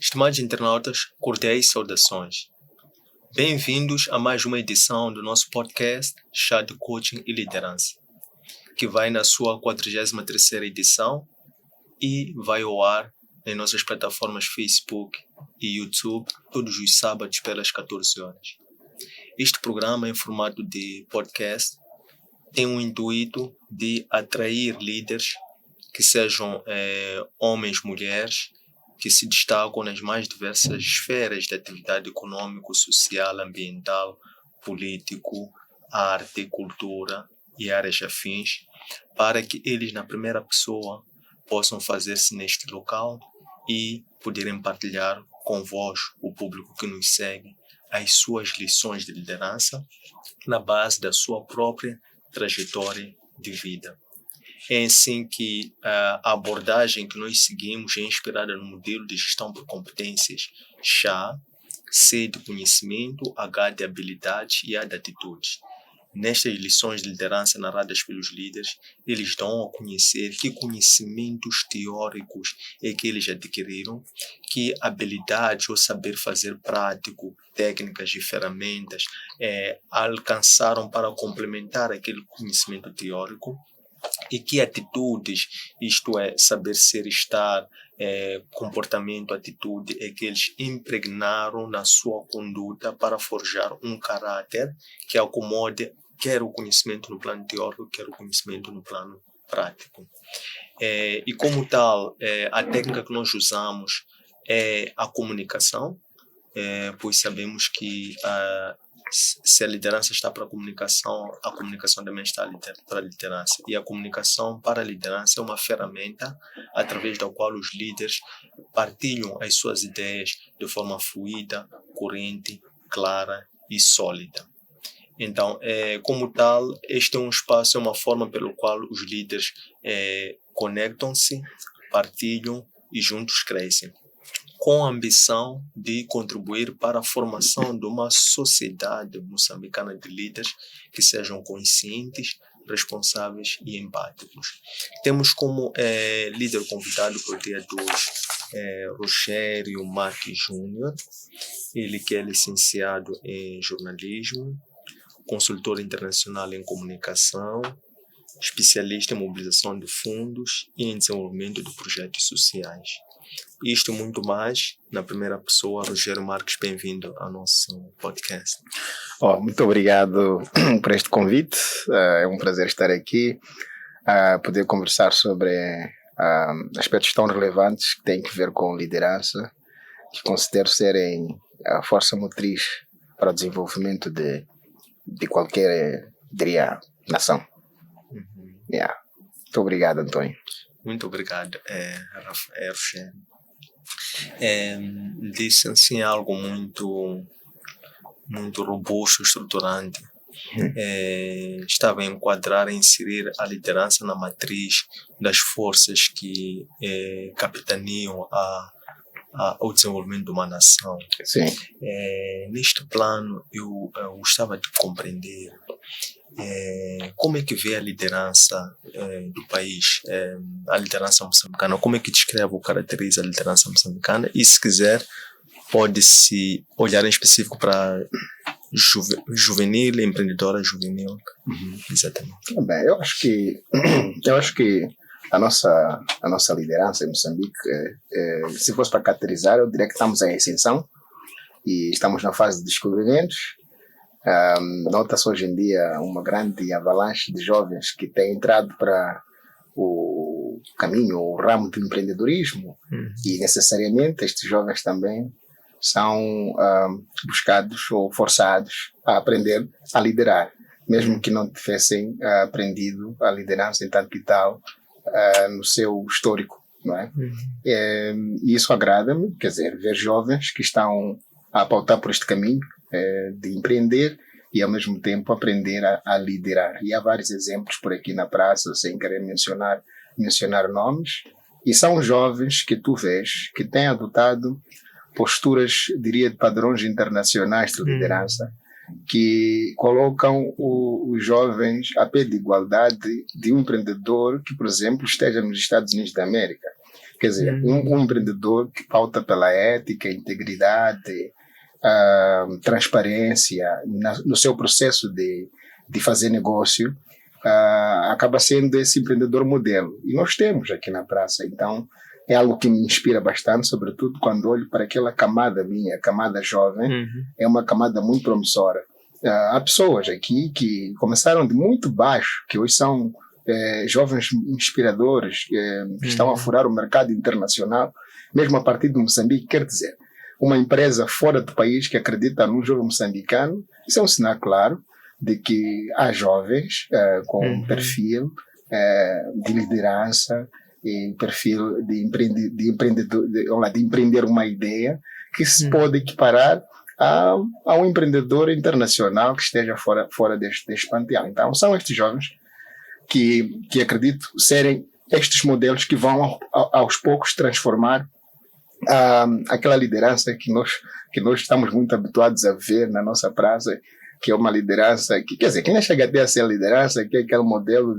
Estimados internautas, cordiais saudações. Bem-vindos a mais uma edição do nosso podcast Chá de Coaching e Liderança, que vai na sua 43ª edição e vai ao ar em nossas plataformas Facebook e YouTube todos os sábados pelas 14 horas. Este programa em formato de podcast tem o intuito de atrair líderes que sejam homens, mulheres, que se destacam nas mais diversas esferas de atividade econômico, social, ambiental, político, arte, cultura e áreas afins, para que eles, na primeira pessoa, possam fazer-se neste local e poderem partilhar convosco, o público que nos segue, as suas lições de liderança na base da sua própria trajetória de vida. É assim que a abordagem que nós seguimos é inspirada no modelo de gestão por competências CHA, C de conhecimento, H de habilidades e A de atitudes. Nestas lições de liderança narradas pelos líderes, eles dão a conhecer que conhecimentos teóricos é que eles adquiriram, que habilidades ou saber fazer prático, técnicas e ferramentas alcançaram para complementar aquele conhecimento teórico, e que atitudes, isto é, saber ser, estar, comportamento, atitude, é que eles impregnaram na sua conduta para forjar um caráter que acomode quer o conhecimento no plano teórico, quer o conhecimento no plano prático. E como tal, a técnica que nós usamos é a comunicação, pois sabemos que se a liderança está para a comunicação também está para a liderança. E a comunicação para a liderança é uma ferramenta através da qual os líderes partilham as suas ideias de forma fluida, corrente, clara e sólida. Então, como tal, este é um espaço, é uma forma pelo qual os líderes conectam-se, partilham e juntos crescem, com a ambição de contribuir para a formação de uma sociedade moçambicana de líderes que sejam conscientes, responsáveis e empáticos. Temos como líder convidado para o dia de hoje Rogério Marques Júnior, ele que é licenciado em jornalismo, consultor internacional em comunicação, especialista em mobilização de fundos e em desenvolvimento de projetos sociais. Isto e muito mais, na primeira pessoa, Rogério Marques, bem-vindo ao nosso podcast. Muito obrigado por este convite, é um prazer estar aqui, poder conversar sobre aspectos tão relevantes que têm que ver com liderança, que considero serem a força motriz para o desenvolvimento de qualquer, diria, nação. Muito obrigado, Antônio. Muito obrigado, Rogério. Disse assim algo muito robusto, estruturante. Estava a enquadrar e inserir a liderança na matriz das forças que capitaneiam ao desenvolvimento de uma nação. Sim. Neste plano, eu gostava de compreender como é que vê a liderança do país, a liderança moçambicana, como é que descreve ou caracteriza a liderança moçambicana, e se quiser pode-se olhar em específico para juvenil, empreendedora juvenil. Exatamente. Bem, eu acho que a nossa liderança em Moçambique, se fosse para caracterizar, eu diria que estamos em ascensão e estamos na fase de descobrimentos. Nota-se hoje em dia uma grande avalanche de jovens que têm entrado para o caminho, o ramo do empreendedorismo, e necessariamente estes jovens também são buscados ou forçados a aprender a liderar, mesmo que não tivessem aprendido a liderança em tanto que tal no seu histórico, não é? E isso agrada-me, quer dizer, ver jovens que estão a pautar por este caminho de empreender e ao mesmo tempo aprender a liderar. E há vários exemplos por aqui na praça, sem querer mencionar nomes, e são jovens que tu vês que têm adotado posturas, diria, de padrões internacionais de liderança, que colocam os jovens a pé de igualdade de um empreendedor que, por exemplo, esteja nos Estados Unidos da América. Quer dizer, um empreendedor que pauta pela ética, integridade, transparência no seu processo de fazer negócio, acaba sendo esse empreendedor modelo. E nós temos aqui na praça. Então, é algo que me inspira bastante, sobretudo quando olho para aquela camada minha, camada jovem. É uma camada muito promissora. Há pessoas aqui que começaram de muito baixo, que hoje são jovens inspiradores, que estão a furar o mercado internacional, mesmo a partir de Moçambique. Quer dizer, uma empresa fora do país que acredita no jovem moçambicano, isso é um sinal claro de que há jovens com perfil de liderança e perfil de empreendedor, de empreender uma ideia que se pode equiparar a um empreendedor internacional que esteja fora deste panteão. Então, são estes jovens que acredito serem estes modelos que vão aos poucos transformar aquela liderança que nós estamos muito habituados a ver na nossa praça, que é uma liderança que, quer dizer, quem chega até a ser a liderança, que é aquele modelo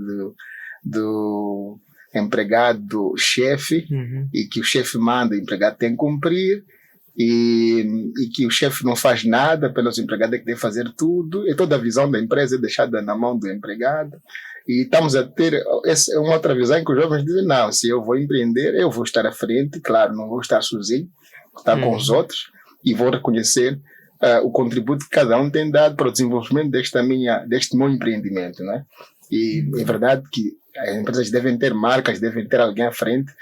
do empregado-chefe, e que o chefe manda, o empregado tem que cumprir, e que o chefe não faz nada pelos empregados, é que tem que fazer tudo, e toda a visão da empresa é deixada na mão do empregado. E estamos a ter uma outra visão em que os jovens dizem, não, se eu vou empreender, eu vou estar à frente, claro, não vou estar sozinho, vou estar com os outros, e vou reconhecer o contributo que cada um tem dado para o desenvolvimento deste meu empreendimento, né? E é verdade que as empresas devem ter marcas, devem ter alguém à frente,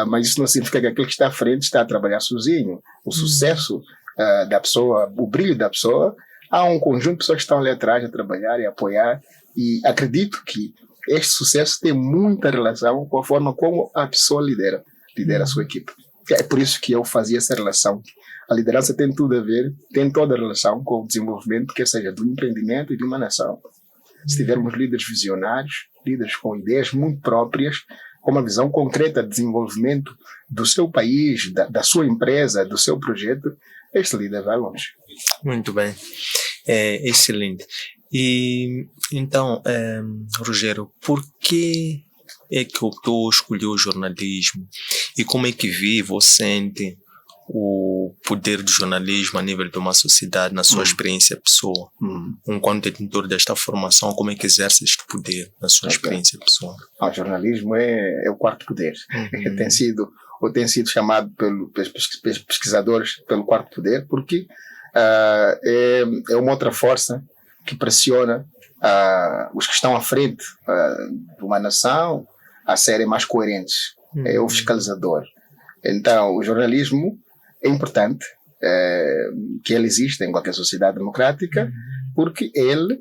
mas isso não significa que aquele que está à frente está a trabalhar sozinho. O sucesso da pessoa, o brilho da pessoa, há um conjunto de pessoas que estão ali atrás a trabalhar e a apoiar, e acredito que este sucesso tem muita relação com a forma como a pessoa lidera a sua equipe. É por isso que eu fazia essa relação. A liderança tem tudo a ver, tem toda a relação com o desenvolvimento, quer seja do empreendimento e de uma nação. Se tivermos líderes visionários, líderes com ideias muito próprias, com uma visão concreta de desenvolvimento do seu país, da sua empresa, do seu projeto, este líder vai longe. Muito bem. Excelente. E então, Rogério, por que é que optou escolher o jornalismo? E como é que vive ou sente o poder do jornalismo a nível de uma sociedade, na sua experiência pessoa? Enquanto detentor desta formação, como é que exerce este poder na sua experiência pessoal? O jornalismo é o quarto poder. Tem sido chamado pelos pesquisadores pelo quarto poder, porque é uma outra força que pressiona os que estão à frente de uma nação a serem mais coerentes. É o fiscalizador. Então, o jornalismo é importante que ele exista em qualquer sociedade democrática, porque ele,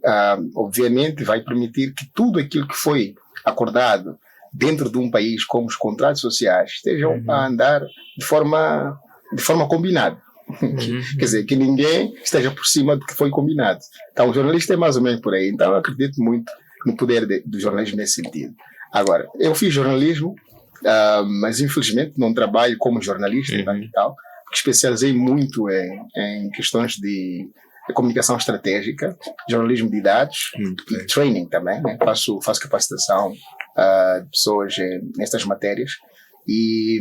obviamente, vai permitir que tudo aquilo que foi acordado dentro de um país, como os contratos sociais, estejam a andar de forma combinada. Quer dizer, que ninguém esteja por cima do que foi combinado. Então, o jornalista é mais ou menos por aí. Então, eu acredito muito no poder do jornalismo nesse sentido. Agora, eu fiz jornalismo, mas infelizmente não trabalho como jornalista e tal, porque especializei muito em questões de comunicação estratégica, jornalismo de dados e training também, né? Faço capacitação de pessoas nestas matérias. E,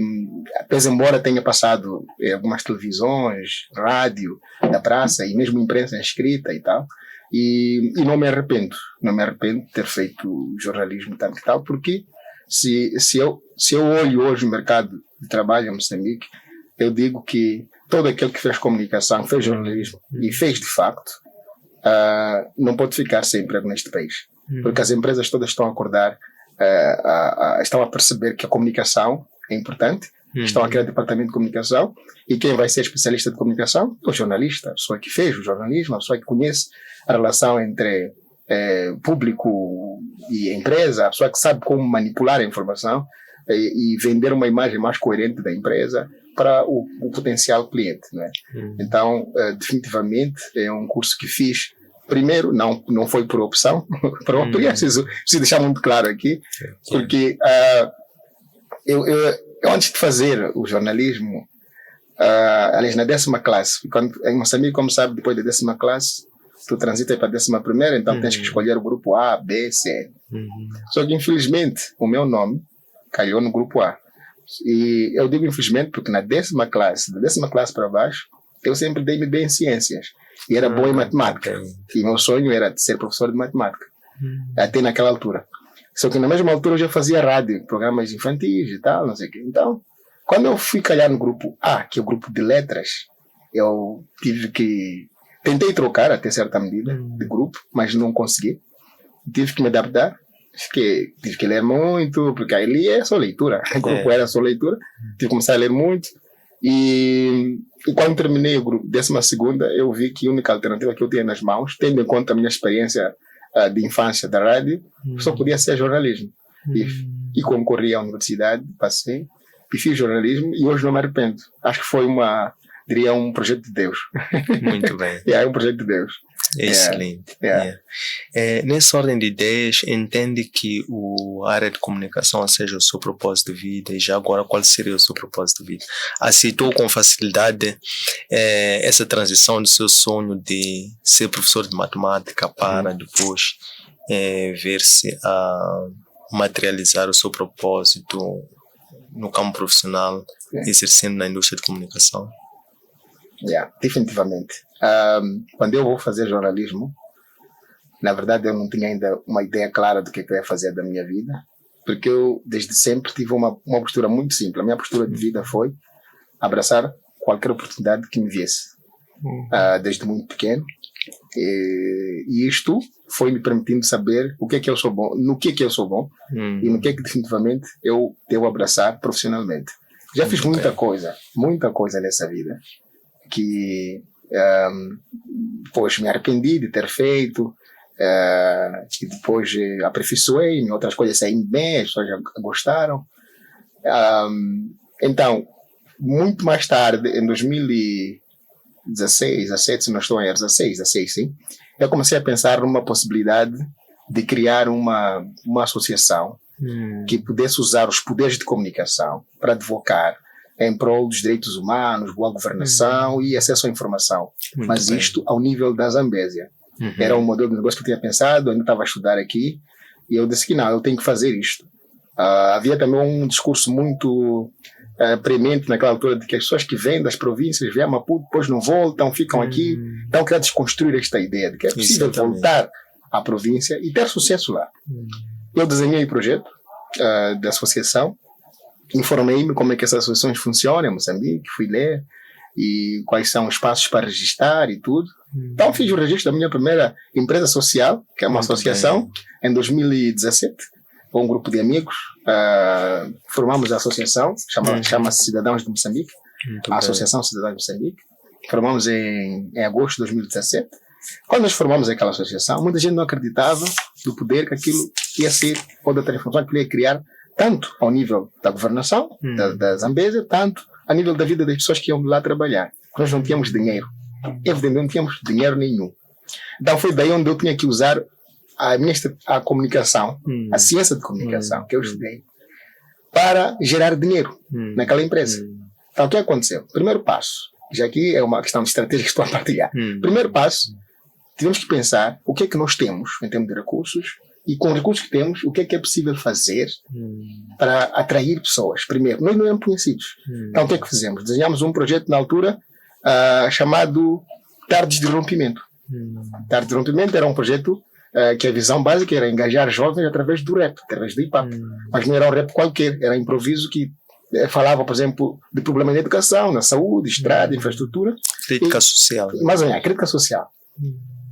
embora tenha passado em algumas televisões, rádio da praça e mesmo imprensa escrita e tal, e não me arrependo de ter feito jornalismo tanto e tal, porque se eu olho hoje o mercado de trabalho em Moçambique, eu digo que todo aquele que fez comunicação, fez jornalismo e fez de facto, não pode ficar sem emprego neste país, porque as empresas todas estão a acordar, estão a perceber que a comunicação é importante, estão a criar departamento de comunicação, e quem vai ser especialista de comunicação é o jornalista, a pessoa que fez o jornalismo, a pessoa que conhece a relação entre público e empresa, a pessoa que sabe como manipular a informação e vender uma imagem mais coerente da empresa para o potencial cliente, né? Então, definitivamente é um curso que fiz. Primeiro, não foi por opção própria, preciso deixar muito claro aqui, porque eu antes de fazer o jornalismo, aliás, na 10ª classe, em Moçambique, como sabe, depois da 10ª classe, tu transitas para a 11ª, então tens que escolher o grupo A, B, C. Só que, infelizmente, o meu nome calhou no grupo A. E eu digo infelizmente porque na décima classe para baixo, eu sempre dei-me bem em ciências. E era bom em matemática. E meu sonho era ser professor de matemática. Até naquela altura. Só que na mesma altura eu já fazia rádio, programas infantis e tal, não sei o quê. Então, quando eu fui calhar no grupo A, que é o grupo de letras, eu tive que... Tentei trocar até certa medida de grupo, mas não consegui. Tive que me adaptar. Tive que ler muito, porque ali é só leitura. O grupo era só leitura. Tive que começar a ler muito. E quando terminei o grupo, 12ª, eu vi que a única alternativa que eu tinha nas mãos, tendo em conta a minha experiência de infância da rádio, só podia ser jornalismo. E concorri à universidade, passei, e fiz jornalismo, e hoje não me arrependo. Acho que foi diria um projeto de Deus. Muito bem. É um projeto de Deus. Excelente. Nessa ordem de ideias, entende que a área de comunicação seja o seu propósito de vida, e já agora qual seria o seu propósito de vida? Aceitou com facilidade essa transição do seu sonho de ser professor de matemática para depois ver-se a materializar o seu propósito no campo profissional, exercendo na indústria de comunicação? Definitivamente. Quando eu vou fazer jornalismo, na verdade eu não tinha ainda uma ideia clara do que eu ia fazer da minha vida, porque eu desde sempre tive uma postura muito simples. A minha postura de vida foi abraçar qualquer oportunidade que me viesse, desde muito pequeno, e isto foi me permitindo saber o que é que eu sou bom, no que é que eu sou bom, e no que é que definitivamente eu devo abraçar profissionalmente. Já fiz muita coisa nessa vida que depois me arrependi de ter feito, e depois aperfeiçoei-me, outras coisas saíram bem, as pessoas já gostaram. Então, muito mais tarde, em 2016, 17, se não estou a errar, 16 sim, eu comecei a pensar numa possibilidade de criar uma associação que pudesse usar os poderes de comunicação para advocar em prol dos direitos humanos, boa governação e acesso à informação. Mas isto ao nível da Zambésia. Era um modelo de negócio que eu tinha pensado, ainda estava a estudar aqui, e eu disse que não, eu tenho que fazer isto. Havia também um discurso muito premente naquela altura de que as pessoas que vêm das províncias, vêm a Maputo, depois não voltam, ficam aqui. Então eu queria desconstruir esta ideia de que é possível voltar à província e ter sucesso lá. Eu desenhei o projeto da associação, informei-me como é que essas associações funcionam em Moçambique, fui ler e quais são os passos para registrar e tudo. Então fiz o registro da minha primeira empresa social, que é uma associação, em 2017, com um grupo de amigos. Formamos a associação, chama-se Cidadãos de Moçambique, a Associação Cidadãos de Moçambique. Formamos em agosto de 2017. Quando nós formamos aquela associação, muita gente não acreditava do poder que aquilo ia ser, ou da transformação que ele ia criar, tanto ao nível da governação, da Zambésia, tanto a nível da vida das pessoas que iam lá trabalhar. Nós não tínhamos dinheiro. Evidentemente, não tínhamos dinheiro nenhum. Então foi daí onde eu tinha que usar a comunicação, a ciência de comunicação que eu estudei, para gerar dinheiro naquela empresa. Então o que aconteceu? Primeiro passo, já aqui é uma questão de estratégia que estou a partilhar. Primeiro passo, tivemos que pensar o que é que nós temos em termos de recursos, e com os recursos que temos, o que é possível fazer para atrair pessoas. Primeiro, nós não éramos conhecidos. Então, o que é que fizemos? Desenhamos um projeto na altura chamado Tardes de Rompimento. Tardes de Rompimento era um projeto que a visão básica era engajar jovens através do rap, através do hip-hop. Mas não era um rap qualquer, era improviso que falava, por exemplo, de problemas de educação, na saúde, estrada, infraestrutura. Crítica social. Mas crítica social.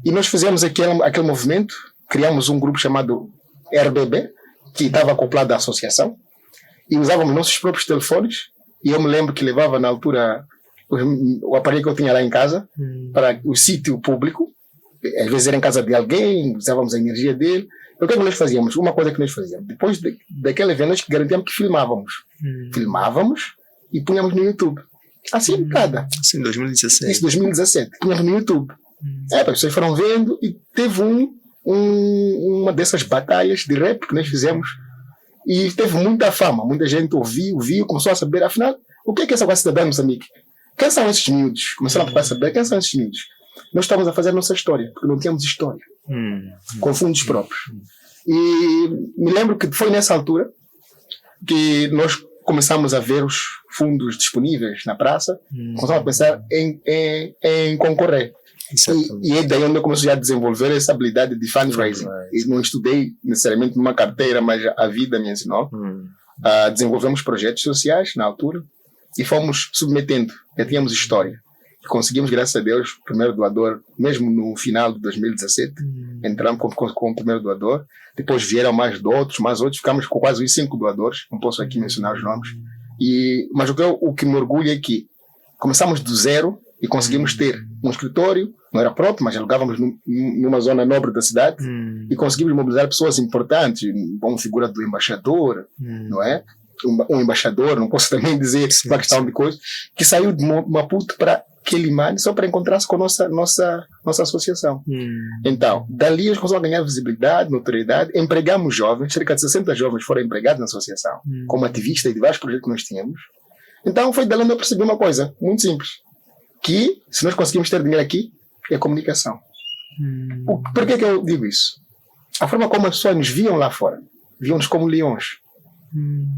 E nós fizemos aquele movimento. Criamos um grupo chamado RBB, que estava acoplado à associação, e usávamos nossos próprios telefones, e eu me lembro que levava na altura o aparelho que eu tinha lá em casa para o sítio público, às vezes era em casa de alguém, usávamos a energia dele. O que é que nós fazíamos? Uma coisa que nós fazíamos, depois daquele evento nós garantíamos que filmávamos e punhamos no YouTube. Assim de cada. Assim, 2016. Isso, 2017. Punhamos no YouTube. As pessoas foram vendo e teve uma dessas batalhas de rap que nós fizemos e teve muita fama, muita gente ouviu, começou a saber, afinal, o que é essa coisa cidadã de Moçambique? Quem são esses miúdos? Começaram a saber quem são esses miúdos. Nós estávamos a fazer a nossa história, porque não tínhamos história, com fundos próprios. E me lembro que foi nessa altura que nós começamos a ver os fundos disponíveis na praça, começamos a pensar em concorrer. E é daí onde eu comecei a desenvolver essa habilidade de fundraising. E não estudei necessariamente numa carteira, mas a vida me ensinou. Desenvolvemos projetos sociais na altura e fomos submetendo. Já tínhamos história. Conseguimos, graças a Deus, o primeiro doador, mesmo no final de 2017, entramos com o primeiro doador. Depois vieram mais outros, ficamos com quase os 5 doadores, não posso aqui mencionar os nomes. Mas o que me orgulha é que começamos do zero e conseguimos ter um escritório, não era próprio, mas alugávamos numa zona nobre da cidade, e conseguimos mobilizar pessoas importantes, uma figura do embaixador, não é? Um embaixador, não posso também dizer uma questão de coisa, que saiu de Maputo para Quelimane só para encontrar-se com a nossa associação. Então, dali eles começaram a ganhar visibilidade, notoriedade, empregamos jovens, cerca de 60 jovens foram empregados na associação, como ativistas de vários projetos que nós tínhamos. Então, foi dali onde eu percebi uma coisa muito simples, que se nós conseguimos ter dinheiro aqui, é comunicação. Por que eu digo isso? A forma como as pessoas nos viam lá fora, viam-nos como leões.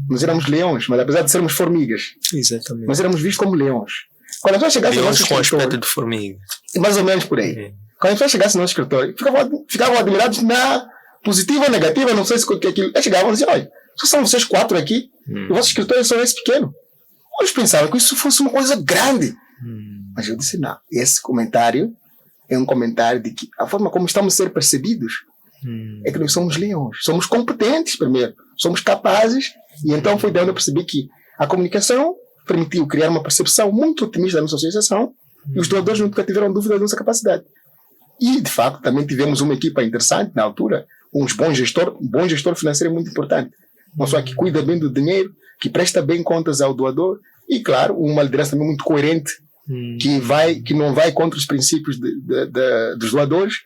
Nós éramos leões, mas apesar de sermos formigas, exatamente, nós éramos vistos como leões. Quando a pessoa chegasse no nosso escritório, com aspecto de formiga, mais ou menos por aí. Quando a pessoa chegasse no nosso escritório, ficavam admirados na positiva ou negativa, não sei se que aquilo. Eles chegavam e diziam: olha, só são vocês 4 aqui, e o vosso escritório é só esse pequeno. Eles pensavam que isso fosse uma coisa grande. Mas eu disse: não, esse comentário é um comentário de que a forma como estamos a ser percebidos é que nós somos leões, somos competentes primeiro, somos capazes, e então foi daí onde eu percebi que a comunicação permitiu criar uma percepção muito otimista da nossa associação, e os doadores nunca tiveram dúvida da nossa capacidade. E, de facto, também tivemos uma equipa interessante na altura, um bom gestor financeiro é muito importante. Uma pessoa que cuida bem do dinheiro, que presta bem contas ao doador, e, claro, uma liderança também muito coerente, que não vai contra os princípios dos doadores,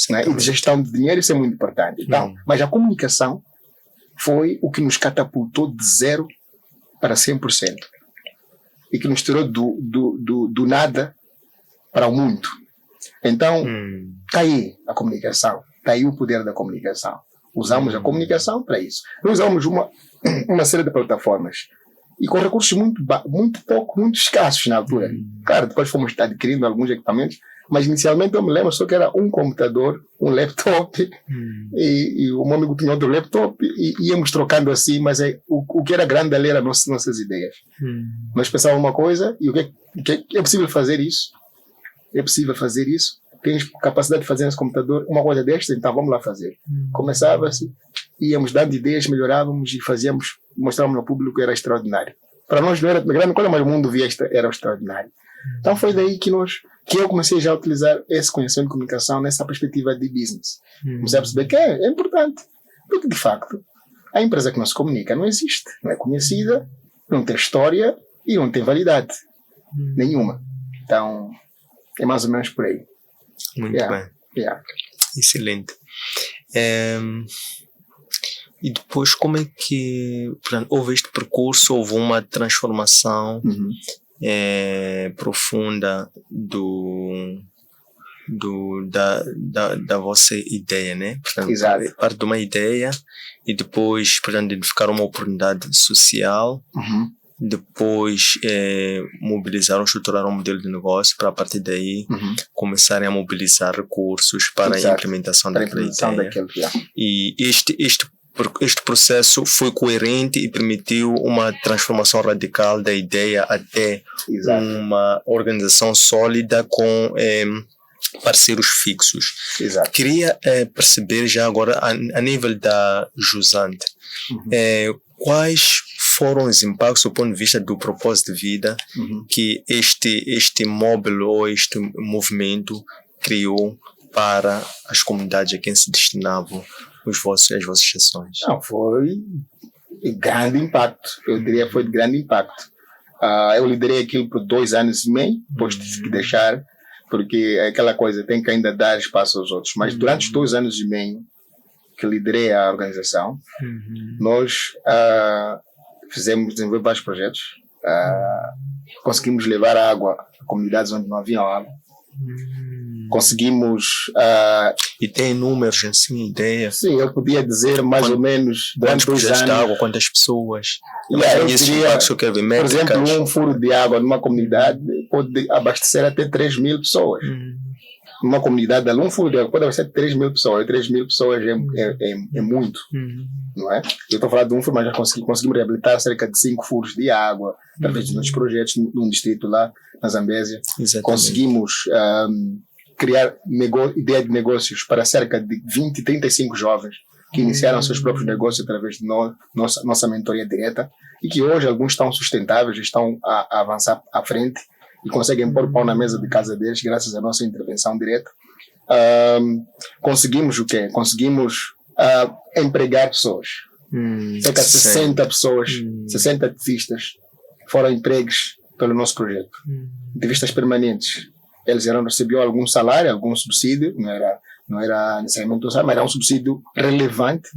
né, e de gestão de dinheiro, isso é muito importante. Então, mas a comunicação foi o que nos catapultou de 0 para 100%. E que nos tirou do nada para o muito. Então, está aí a comunicação, está aí o poder da comunicação. Usamos a comunicação para isso. Nós usamos uma série de plataformas e com recursos muito escassos na altura. Claro, depois fomos adquirindo alguns equipamentos, mas inicialmente eu me lembro só que era um computador, um laptop, e o meu amigo tinha outro laptop, e íamos trocando assim, mas o que era grande ali eram nossas ideias. Nós pensávamos uma coisa, e o que é possível fazer isso? É possível fazer isso? Tens capacidade de fazer nesse computador uma coisa desta? Então vamos lá fazer. Começava-se, íamos dando ideias, melhorávamos e fazíamos, mostrávamos ao público que era extraordinário. Para nós não era grande coisa, mas o mundo via era extraordinário. Então foi daí que eu comecei já a utilizar esse conhecimento de comunicação nessa perspectiva de business. Comecei a perceber que é importante. Porque, de facto, a empresa que não se comunica não existe. Não é conhecida, não tem história e não tem validade nenhuma. Então, é mais ou menos por aí. Muito bem. Excelente. E depois, como é que, portanto, houve este percurso, houve uma transformação profunda da vossa ideia, né? Portanto, exato. Parte de uma ideia e depois, portanto, identificar uma oportunidade social, depois mobilizaram, estruturaram um modelo de negócio para a partir daí começarem a mobilizar recursos para a implementação daquela ideia. E este processo foi coerente e permitiu uma transformação radical da ideia até uma organização sólida com parceiros fixos. Exato. Queria perceber já agora, a nível da Jusante, quais foram os impactos do ponto de vista do propósito de vida que este módulo ou este movimento criou para as comunidades a quem se destinavam as vossas sessões? Não, foi de grande impacto. Eu diria que foi de grande impacto. Eu liderei aquilo por 2 anos e meio, depois tive que deixar, porque é aquela coisa, tem que ainda dar espaço aos outros. Mas durante os 2 anos e meio que liderei a organização, nós desenvolvemos vários projetos, conseguimos levar água a comunidades onde não havia água, Conseguimos... E tem números, assim, ideia? Sim, eu podia dizer mais ou menos durante 2 anos. De água, quantas pessoas? Eu diria, por exemplo, um furo de água numa comunidade pode abastecer até 3.000 pessoas. Numa comunidade, um furo de água pode abastecer 3.000 pessoas. 3.000 pessoas é muito, não é? Eu estou falando de um furo, mas já conseguimos reabilitar cerca de 5 furos de água através de muitos projetos num distrito lá na Zambésia. Exatamente. Conseguimos criar ideia de negócios para cerca de 20, 35 jovens que iniciaram seus próprios negócios através de nossa mentoria direta e que hoje alguns estão sustentáveis, estão a avançar à frente e conseguem pôr pão na mesa de casa deles graças à nossa intervenção direta. Conseguimos o quê? Conseguimos empregar pessoas. Cerca de 60 pessoas, 60 ativistas foram empregues pelo nosso projeto. Ativistas permanentes. Eles recebiam algum salário, algum subsídio, não era necessariamente um salário, mas era um subsídio relevante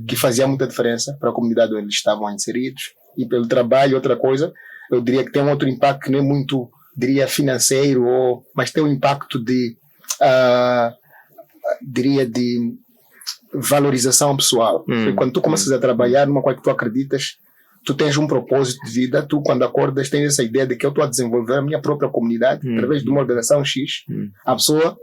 que fazia muita diferença para a comunidade onde eles estavam inseridos. E pelo trabalho, outra coisa, eu diria que tem um outro impacto que não é muito, diria, financeiro, mas tem um impacto de valorização pessoal. Porque quando tu começas a trabalhar numa coisa que tu acreditas, tu tens um propósito de vida, tu quando acordas tens essa ideia de que eu estou a desenvolver a minha própria comunidade através de uma organização X. A pessoa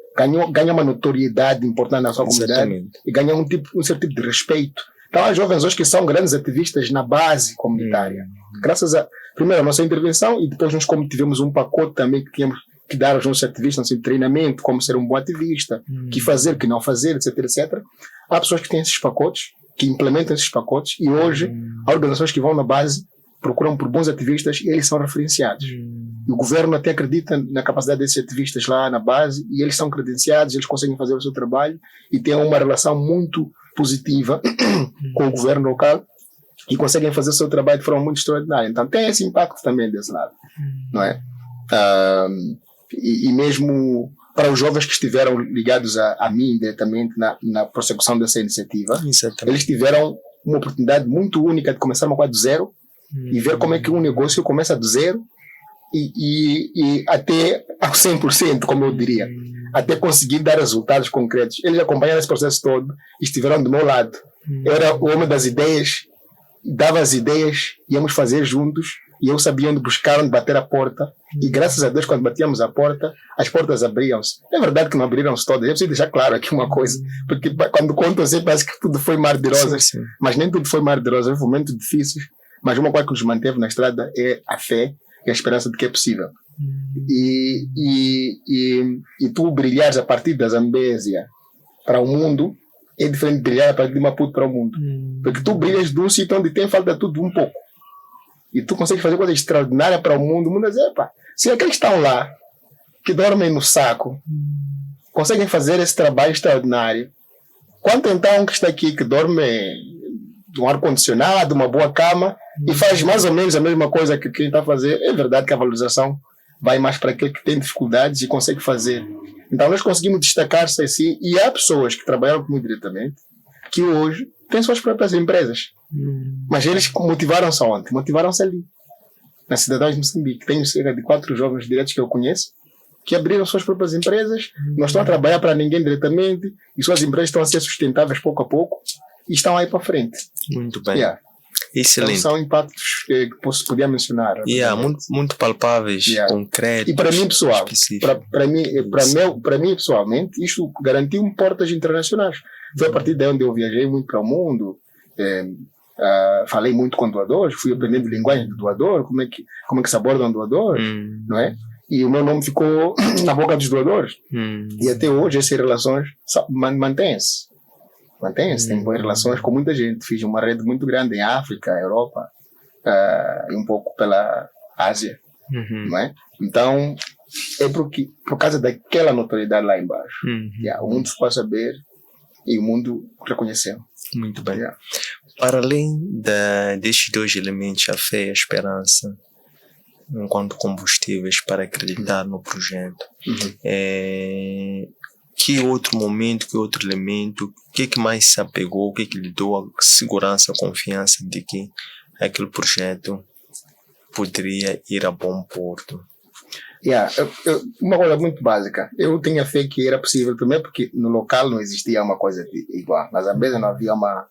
ganha uma notoriedade importante na sua comunidade e ganha um certo tipo de respeito. Então há jovens hoje que são grandes ativistas na base comunitária. Graças a, primeiro, a nossa intervenção e depois nós como tivemos um pacote também que tínhamos que dar aos nossos ativistas, assim, treinamento, como ser um bom ativista, que fazer, que não fazer, etc, etc. Há pessoas que têm esses pacotes, que implementam esses pacotes e hoje há organizações que vão na base, procuram por bons ativistas e eles são referenciados. E o governo até acredita na capacidade desses ativistas lá na base e eles são credenciados, eles conseguem fazer o seu trabalho e têm uma relação muito positiva com o governo local e conseguem fazer o seu trabalho de forma muito extraordinária. Então tem esse impacto também desse lado, não é? E mesmo para os jovens que estiveram ligados a mim diretamente na prossecução dessa iniciativa, eles tiveram uma oportunidade muito única de começar uma coisa do zero e ver como é que um negócio começa do zero e até a 100%, como eu diria, até conseguir dar resultados concretos. Eles acompanharam esse processo todo e estiveram do meu lado. Eu era o homem das ideias, dava as ideias, íamos fazer juntos e eu sabia onde buscar, onde bater a porta. E graças a Deus, quando batíamos a porta, as portas abriam-se. É verdade que não abriram-se todas. Eu preciso deixar claro aqui uma coisa. Porque quando conto assim, parece que tudo foi mar de rosas. Sim. Mas nem tudo foi mar de rosas. Houve momentos difíceis. Mas uma coisa que nos manteve na estrada é a fé e a esperança de que é possível. E tu brilhares a partir da Zambésia para o mundo é diferente de brilhar a partir de Maputo para o mundo. Porque tu brilhas de um sítio onde tem falta tudo um pouco. E tu consegues fazer coisa extraordinária para o mundo. O mundo diz, se aqueles que estão lá, que dormem no saco, conseguem fazer esse trabalho extraordinário, quanto então que está aqui, que dorme num ar-condicionado, uma boa cama, e faz mais ou menos a mesma coisa que quem está a fazer? É verdade que a valorização vai mais para aquele que tem dificuldades e consegue fazer. Então nós conseguimos destacar-se assim, e há pessoas que trabalharam comigo diretamente, que hoje têm suas próprias empresas. Mas eles motivaram-se aonde? Motivaram-se ali, na Cidadãos de Moçambique. Tenho cerca de 4 jovens diretos que eu conheço que abriram suas próprias empresas, não estão a trabalhar para ninguém diretamente e suas empresas estão a ser sustentáveis pouco a pouco e estão aí para frente. Muito bem. Excelente. Então, são impactos que podia mencionar. Muito palpáveis, concretos. E para mim, pessoal, para mim pessoalmente, isto garantiu-me portas internacionais. Foi a partir de onde eu viajei muito para o mundo. Falei muito com doadores, fui aprendendo linguagem do doador, como é que se aborda um doador, não é? E o meu nome ficou na boca dos doadores. E até hoje essas relações mantêm-se. Tem boas relações com muita gente. Fiz uma rede muito grande em África, Europa, e um pouco pela Ásia, não é? Então é por causa daquela notoriedade lá embaixo. O mundo ficou a saber e o mundo reconheceu. Muito bem. Para além destes 2 elementos, a fé e a esperança, enquanto combustíveis para acreditar no projeto, que outro momento, que outro elemento, o que mais se apegou, o que lhe deu a segurança, a confiança de que aquele projeto poderia ir a bom porto? Uma coisa muito básica. Eu tinha fé que era possível, primeiro porque no local não existia uma coisa igual. Na Zambésia não havia uma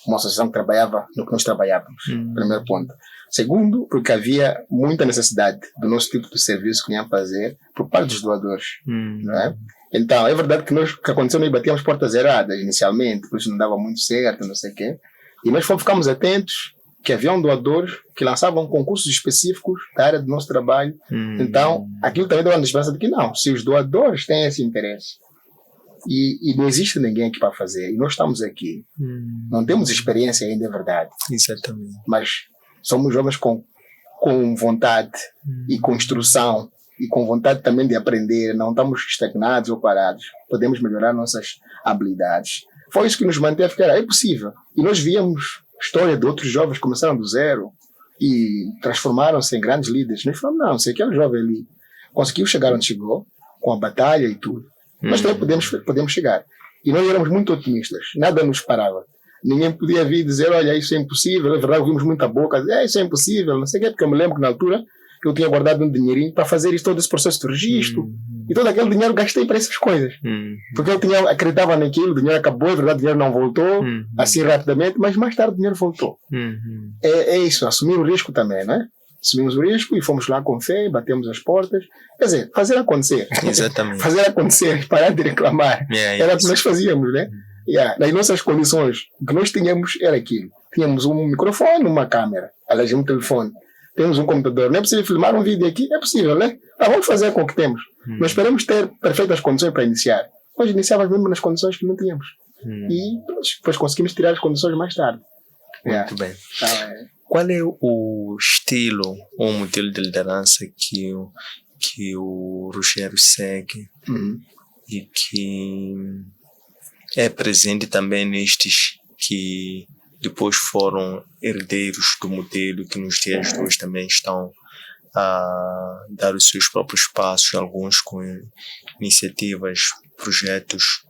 associação que trabalhava no que nós trabalhávamos. Primeiro ponto. Segundo, porque havia muita necessidade do nosso tipo de serviço que vinha fazer por parte dos doadores. Não é? Então, é verdade que o que aconteceu, nós batíamos portas erradas inicialmente, por isso não dava muito certo, não sei o quê. E nós ficamos atentos que haviam doadores que lançavam concursos específicos da área do nosso trabalho. Então, aquilo também deu uma esperança de que não, se os doadores têm esse interesse e não existe ninguém aqui para fazer, e nós estamos aqui, não temos experiência ainda, é verdade. Exatamente. Mas somos jovens com vontade e com instrução e com vontade também de aprender, não estamos estagnados ou parados, podemos melhorar nossas habilidades. Foi isso que nos manteve, que é possível. E nós víamos história de outros jovens que começaram do zero e transformaram-se em grandes líderes. Nós falamos, não, se aquele jovem ali conseguiu chegar onde chegou, com a batalha e tudo, nós também podemos chegar. E nós éramos muito otimistas, nada nos parava. Ninguém podia vir dizer, olha, isso é impossível. É verdade, ouvimos muita boca, dizer, isso é impossível, não sei o quê, porque eu me lembro que na altura eu tinha guardado um dinheirinho para fazer todo esse processo de registro. E todo aquele dinheiro gastei para essas coisas. Porque eu acreditava naquilo, o dinheiro acabou, é verdade, o dinheiro não voltou assim rapidamente, mas mais tarde o dinheiro voltou. É isso, assumir o risco também, né? Assumimos o risco e fomos lá com fé, batemos as portas. Quer dizer, fazer acontecer. Exatamente. Fazer acontecer, parar de reclamar. Era o que nós fazíamos, né? Nas nossas condições, o que nós tínhamos era aquilo. Tínhamos um microfone, uma câmera, aliás, um telefone. Temos um computador. Não é possível filmar um vídeo aqui? É possível, né? Vamos fazer com o que temos. Nós esperamos ter perfeitas condições para iniciar. Nós iniciávamos mesmo nas condições que não tínhamos. E depois conseguimos tirar as condições mais tarde. Muito bem. Qual é o estilo ou o modelo de liderança que o Rogério segue e que é presente também nestes que depois foram herdeiros do modelo que nos dias de hoje também estão a dar os seus próprios passos, alguns com iniciativas, projetos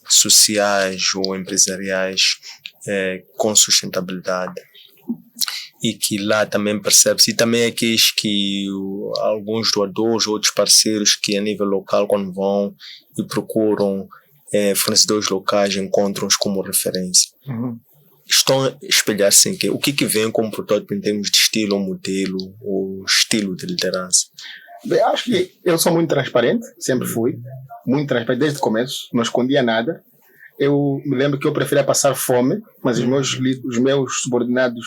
sociais ou empresariais com sustentabilidade? E que lá também percebe-se, e também aqueles que alguns doadores, outros parceiros que a nível local, quando vão e procuram fornecedores locais, encontram-os como referência. Estão a espelhar-se em quê? O que vem como protótipo em termos de estilo ou modelo ou estilo de liderança? Bem, acho que eu sou muito transparente, sempre fui, muito transparente, desde o começo, não escondia nada. Eu me lembro que eu preferia passar fome, mas os meus subordinados,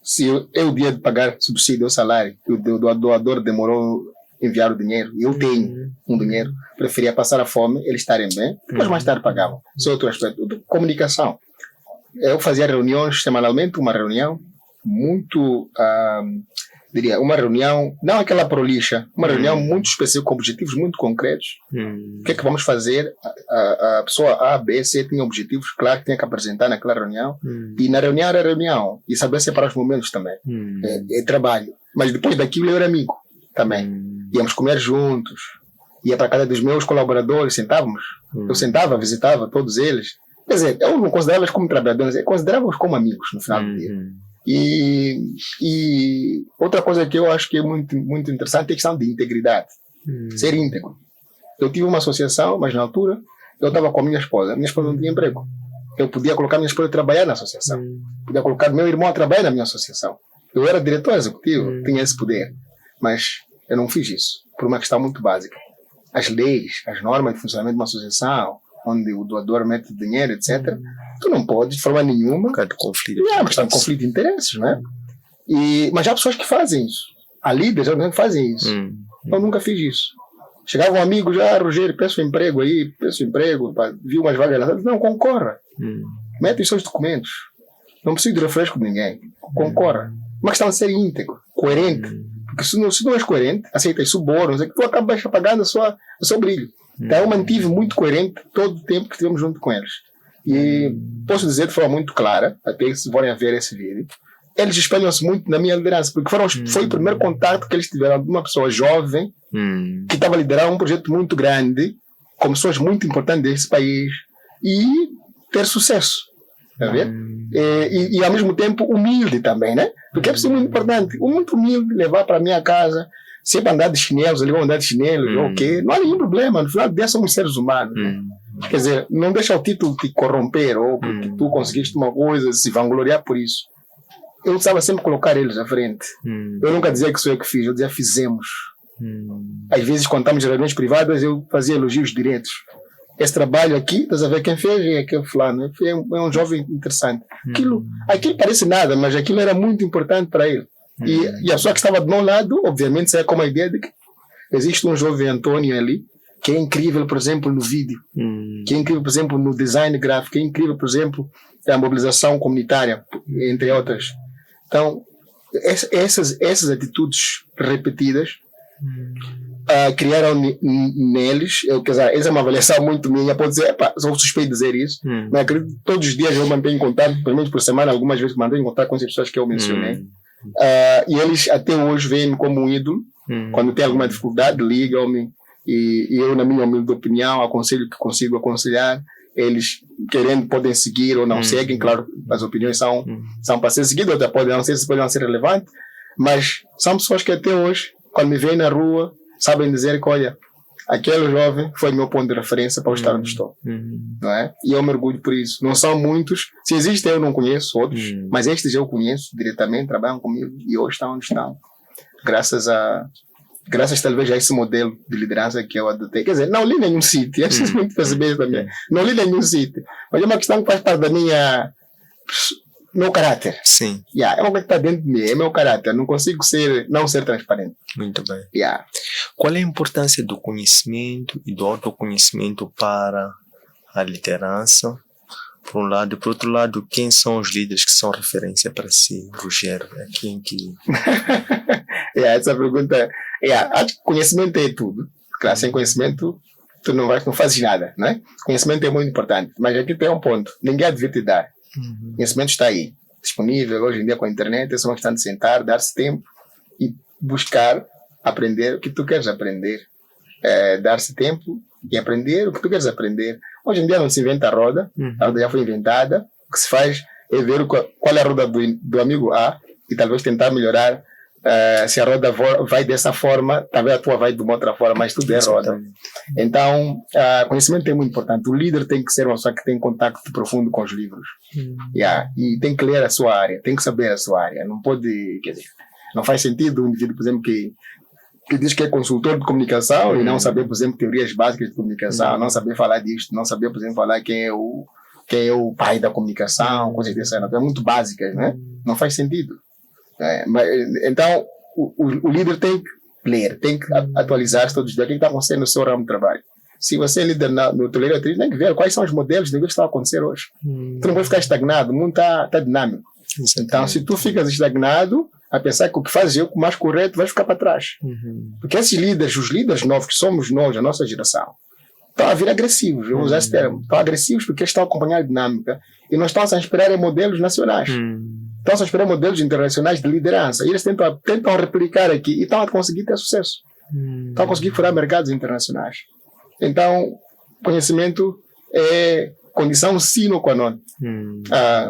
se eu dia de pagar subsídio ou salário, o doador demorou enviar o dinheiro, e eu tenho um dinheiro, preferia passar a fome, eles estarem bem, depois mais tarde pagavam. Isso é outro aspecto. Comunicação. Eu fazia reuniões semanalmente, uma reunião muito, diria, uma reunião, não aquela prolixa, uma reunião muito específica, com objetivos muito concretos. O que é que vamos fazer? A pessoa A, B, C tinha objetivos, claro, que tinha que apresentar naquela reunião. E na reunião era reunião. E saber separar os momentos também. É trabalho. Mas depois daquilo eu era amigo também. Íamos comer juntos. Ia para casa dos meus colaboradores, sentávamos. Eu sentava, visitava todos eles. Quer dizer, eu não considerava-os como trabalhadores, eu considerava-os como amigos no final do dia. E outra coisa que eu acho que é muito, muito interessante é a questão de integridade. Ser íntegro. Eu tive uma associação, mas na altura eu estava com a minha esposa não tinha emprego. Eu podia colocar a minha esposa a trabalhar na associação. Podia colocar meu irmão a trabalhar na minha associação. Eu era diretor executivo, tinha esse poder. Mas eu não fiz isso, por uma questão muito básica. As leis, as normas de funcionamento de uma associação, onde o doador mete dinheiro, etc., tu não podes, de forma nenhuma... Por causa de conflito. Mas está em conflito de interesses, não é? Mas há pessoas que fazem isso. Há líderes que fazem isso. Eu nunca fiz isso. Chegava um amigo, Rogério, peço emprego, viu umas vagas lá. Não, concorra. Mete os seus documentos. Não precisa de refresco de ninguém. Concorra. Uma questão de ser íntegro, coerente. Porque se não és coerente, aceitas subornos, tu acabas apagando o seu brilho. Então eu mantive muito coerente todo o tempo que estivemos junto com eles. E posso dizer de forma muito clara, até se forem a ver esse vídeo, eles espelham-se muito na minha liderança, porque foi o primeiro contato que eles tiveram de uma pessoa jovem que estava a liderar um projeto muito grande, com pessoas muito importantes desse país, e ter sucesso. Tá vendo? E ao mesmo tempo humilde também, né? Porque é muito importante, muito humilde, levar para a minha casa. Se é para andar de chinelos, eles vão andar de chinelos, ok. Não há nenhum problema, no final do dia somos seres humanos. Né? Quer dizer, não deixa o título te corromper, ou porque tu conseguiste uma coisa, se vangloriar por isso. Eu precisava sempre colocar eles à frente. Eu nunca dizia que sou eu que fiz, eu dizia fizemos. Às vezes, quando estamos em reuniões privadas, eu fazia elogios diretos. Esse trabalho aqui, estás a ver quem fez? É aquele fulano. É um jovem interessante. Aquilo parece nada, mas aquilo era muito importante para ele. E a pessoa que estava do meu lado, obviamente, saiu com a ideia de que existe um jovem Antônio ali, que é incrível, por exemplo, no vídeo, que é incrível, por exemplo, no design gráfico, que é incrível, por exemplo, na mobilização comunitária, entre outras. Então, essas atitudes repetidas criaram neles, quer dizer, essa é uma avaliação muito minha, pode dizer, sou suspeito de dizer isso, mas acredito que todos os dias eu mantenho contato, pelo menos por semana, algumas vezes mantenho contato com as pessoas que eu mencionei, e eles até hoje veem-me como um ídolo. Quando tem alguma dificuldade, ligam-me, e eu, na minha humilde opinião, aconselho o que consigo aconselhar. Eles, querendo, podem seguir ou não seguem. Claro, as opiniões são para ser seguidas, outras podem não ser relevantes, mas são pessoas que até hoje, quando me veem na rua, sabem dizer que, olha, aquele jovem foi meu ponto de referência para eu estar onde estou. Não é? E eu me orgulho por isso. Não são muitos. Se existem, eu não conheço outros, mas estes eu conheço diretamente, trabalham comigo e hoje estão onde estão. Graças talvez a esse modelo de liderança que eu adotei. Quer dizer, não li nenhum sítio, é preciso muito perceber isso também. Não li nenhum sítio. Mas é uma questão que faz parte da meu caráter. Sim. É uma coisa que está dentro de mim, é meu caráter. Não consigo não ser transparente. Muito bem. Qual é a importância do conhecimento e do autoconhecimento para a liderança? Por um lado, e por outro lado, quem são os líderes que são referência para si, Rogério? É quem que... essa pergunta... acho que conhecimento é tudo. Claro, sem conhecimento, tu não fazes nada, não é? Conhecimento é muito importante, mas aqui tem um ponto. Ninguém devia te dar. Conhecimento está aí, disponível hoje em dia com a internet. É só uma questão de sentar, dar-se tempo e buscar aprender o que tu queres aprender. Dar-se tempo e aprender o que tu queres aprender. Hoje em dia não se inventa a roda já foi inventada. O que se faz é ver qual é a roda do amigo A e talvez tentar melhorar. Se a roda vai dessa forma, talvez a tua vai de uma outra forma, mas tudo é roda. Então, conhecimento é muito importante. O líder tem que ser uma pessoa que tem contato profundo com os livros. E tem que ler a sua área, tem que saber a sua área. Não pode, quer dizer, não faz sentido um indivíduo, por exemplo, que diz que é consultor de comunicação e não saber, por exemplo, teorias básicas de comunicação, não saber falar disto, não saber, por exemplo, falar quem é o pai da comunicação, coisas dessa, é muito básicas, né? Não faz sentido. Então, o líder tem que ler, tem que atualizar-se todos os dias. O que está acontecendo no seu ramo de trabalho? Se você é líder no Toledo, tem que ver quais são os modelos de que está a acontecer hoje. Tu não pode ficar estagnado, o mundo está dinâmico. Então, se tu ficas estagnado, a pensar que o que fazes é o mais correto, vais ficar para trás. Porque esses líderes, os líderes novos, que somos nós, a nossa geração, estão a vir agressivos, eu vou usar esse termo. Estão agressivos porque eles estão a acompanhar a dinâmica e nós estamos a inspirar em modelos nacionais. Estão a inspirar modelos internacionais de liderança. E eles tentam replicar aqui e estão a conseguir ter sucesso. Estão a conseguir furar mercados internacionais. Então, conhecimento é condição sine qua non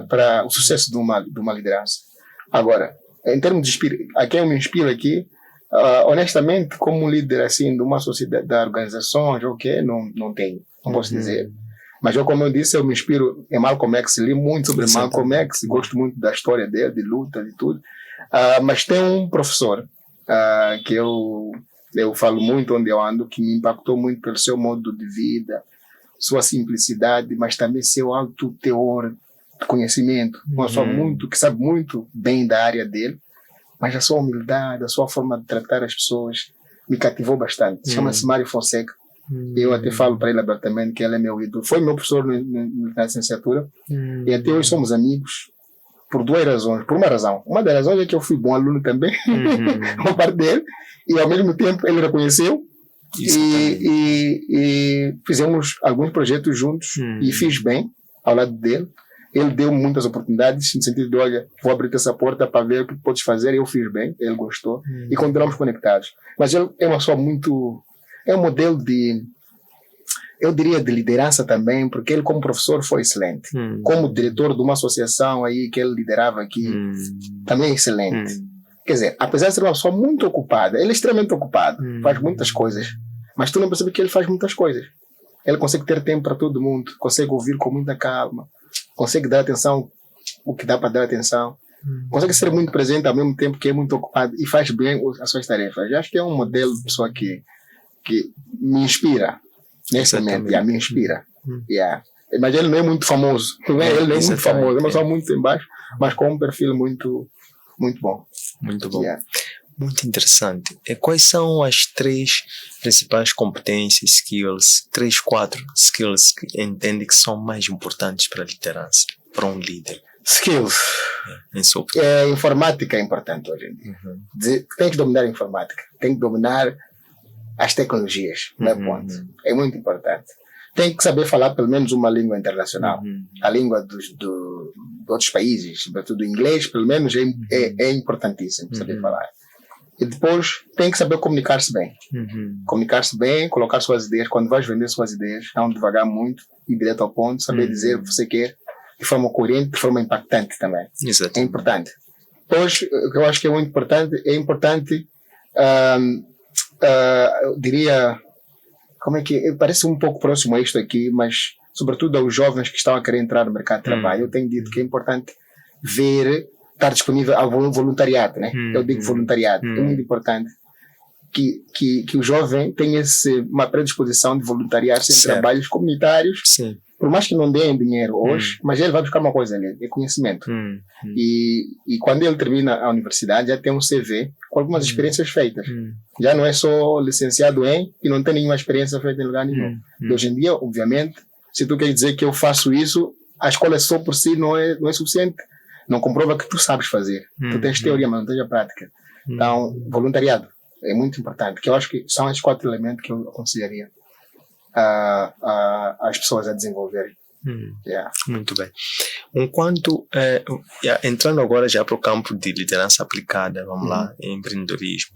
para o sucesso de uma liderança. Agora, em termos de a quem eu me inspiro aqui, honestamente, como líder assim, de uma sociedade, de organizações, não tenho, não posso dizer. Mas como eu disse, eu me inspiro em Malcolm X, li muito sobre Malcolm X, gosto muito da história dele, de luta, de tudo. Mas tem um professor que eu falo muito onde eu ando, que me impactou muito pelo seu modo de vida, sua simplicidade, mas também seu alto teor de conhecimento. Uma pessoa que sabe muito bem da área dele, mas a sua humildade, a sua forma de tratar as pessoas me cativou bastante. Chama-se Mário Fonseca. Eu até falo para ele abertamente que ele é meu ídolo. Foi meu professor na licenciatura e até hoje somos amigos por duas razões. Por uma razão. Uma das razões é que eu fui bom aluno também, uma parte dele, e ao mesmo tempo ele reconheceu e fizemos alguns projetos juntos e fiz bem ao lado dele. Ele deu muitas oportunidades no sentido de, olha, vou abrir essa porta para ver o que podes fazer. Eu fiz bem, ele gostou e continuamos conectados. Mas ele é uma pessoa muito... É um modelo eu diria de liderança também, porque ele como professor foi excelente. Como diretor de uma associação aí que ele liderava aqui, também é excelente. Quer dizer, apesar de ser uma pessoa muito ocupada, ele é extremamente ocupado, faz muitas coisas, mas tu não percebes que ele faz muitas coisas. Ele consegue ter tempo para todo mundo, consegue ouvir com muita calma, consegue dar atenção o que dá para dar atenção, consegue ser muito presente ao mesmo tempo que é muito ocupado e faz bem as suas tarefas. Eu acho que é um modelo de pessoa que me inspira nesse momento, me inspira. Mas ele não é muito famoso, ele não é muito famoso, é uma pessoa muito embaixo, mas com um perfil muito bom. Muito bom. Muito interessante. E quais são as 3 principais competências, skills, 3, 4 skills que entende que são mais importantes para a liderança, para um líder? Skills. Informática é importante hoje em dia. Tem que dominar a informática, tem que dominar as tecnologias, ponto. É muito importante. Tem que saber falar pelo menos uma língua internacional. A língua de outros países, sobretudo o inglês, pelo menos é importantíssimo saber falar. E depois tem que saber comunicar-se bem. Comunicar-se bem, colocar suas ideias. Quando vais vender suas ideias, não devagar muito, ir direto ao ponto, saber dizer o que você quer de forma coerente, de forma impactante também. Exato. É importante. Depois, o que eu acho que é muito importante, eu diria, como é que parece um pouco próximo a isto aqui, mas sobretudo aos jovens que estão a querer entrar no mercado de trabalho, eu tenho dito que é importante estar disponível ao voluntariado, né? Eu digo voluntariado, é muito importante que o jovem tenha uma predisposição de voluntariar-se em trabalhos comunitários. Sim. Por mais que não deem dinheiro hoje, mas ele vai buscar uma coisa ali, é conhecimento. E quando ele termina a universidade, já tem um CV com algumas experiências feitas. Já não é só licenciado e não tem nenhuma experiência feita em lugar nenhum. E hoje em dia, obviamente, se tu quer dizer que eu faço isso, a escola só por si não é suficiente. Não comprova que tu sabes fazer. Tu tens teoria, mas não tens a prática. Então, voluntariado é muito importante, que eu acho que são esses 4 elementos que eu aconselharia as pessoas a desenvolverem. Muito bem. Enquanto entrando agora já para o campo de liderança aplicada, vamos lá, em empreendedorismo,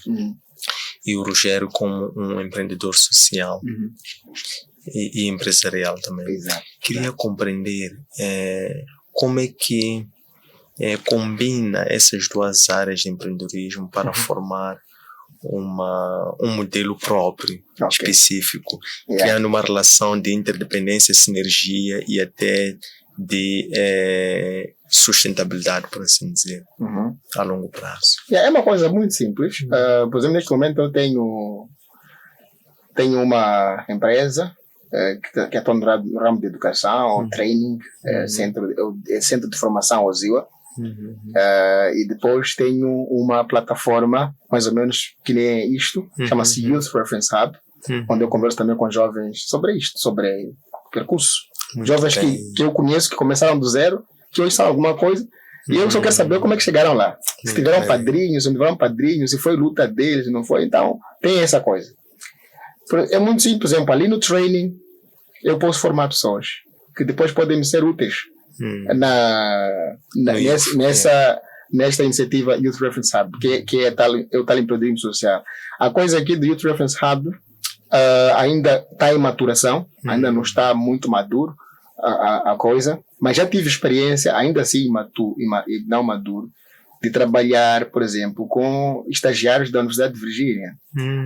e o Rogério como um empreendedor social e empresarial também. Exato. Queria compreender como é que combina essas 2 áreas de empreendedorismo para formar um modelo próprio, específico, criando uma relação de interdependência, sinergia e até de sustentabilidade, por assim dizer, a longo prazo. É uma coisa muito simples. Por exemplo, neste momento eu tenho uma empresa que atua no ramo de educação, training, centro de formação, OSIWA. E depois tenho uma plataforma mais ou menos que nem isto, chama-se Youth Reference Hub, onde eu converso também com jovens sobre isto, sobre percurso. Jovens que eu conheço, que começaram do zero, que hoje são alguma coisa, e eu só quero saber como é que chegaram lá. Se tiveram padrinhos, se não tiveram padrinhos, se foi luta deles, se não foi. Então, tem essa coisa. É muito simples, por exemplo, ali no training eu posso formar pessoas que depois podem me ser úteis nesta iniciativa Youth Reference Hub, que é o tal empreendedorismo social. A coisa aqui do Youth Reference Hub ainda está em maturação, ainda não está muito maduro a coisa, mas já tive experiência, ainda assim não maduro, de trabalhar, por exemplo, com estagiários da Universidade de Virgínia,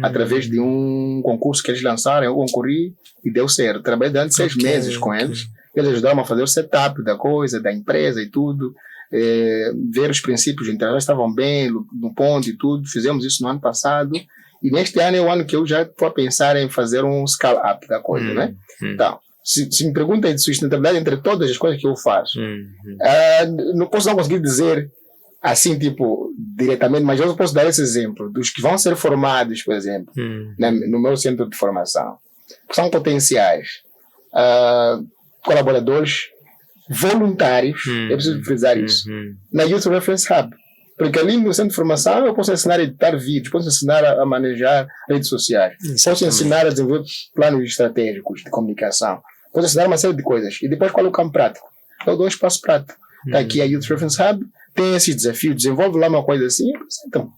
através de um concurso que eles lançaram. Eu concorri e deu certo. Trabalhei durante 6 meses com eles. Eles ajudaram a fazer o setup da coisa, da empresa e tudo, ver os princípios de internet, estavam bem no ponto e tudo. Fizemos isso no ano passado. E neste ano é o ano que eu já estou a pensar em fazer um scale-up da coisa, né? Então, se me perguntam de sustentabilidade entre todas as coisas que eu faço, não conseguir dizer assim, tipo, diretamente, mas eu posso dar esse exemplo dos que vão ser formados, por exemplo, no meu centro de formação. São potenciais colaboradores voluntários, eu preciso frisar isso, na Youth Reference Hub. Porque ali no centro de formação eu posso ensinar a editar vídeos, posso ensinar a manejar redes sociais, posso ensinar a desenvolver planos estratégicos de comunicação, posso ensinar uma série de coisas. E depois qual é o campo prático? Eu dou um espaço prático. Está aqui a Youth Reference Hub, tem esse desafio, desenvolve lá uma coisa assim, então,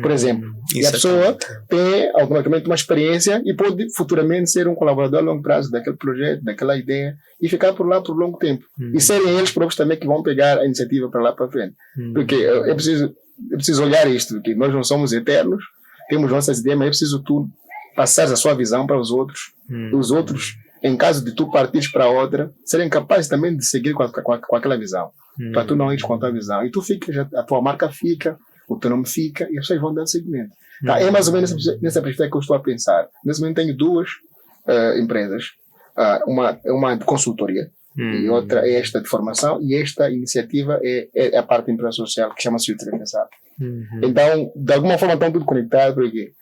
por exemplo. E a pessoa tem automaticamente uma experiência e pode futuramente ser um colaborador a longo prazo daquele projeto, daquela ideia, e ficar por lá por longo tempo. E serem eles próprios também que vão pegar a iniciativa para lá para frente. Porque é preciso é preciso olhar isto, que nós não somos eternos, temos nossas ideias, mas é preciso tu passar a sua visão para os outros. Os outros, em caso de tu partires para outra, serem capazes também de seguir com aquela visão. Para tu não ires com a tua visão. E tu ficas, a tua marca fica, o teu nome fica, e as pessoas vão dar seguimento. Tá? É mais ou menos nessa perspectiva que eu estou a pensar. Nesse momento tenho duas empresas. Uma de consultoria, e outra é esta de formação, e esta iniciativa é a parte da empresa social, que chama-se Utilização. Então, de alguma forma estão tudo conectado, porque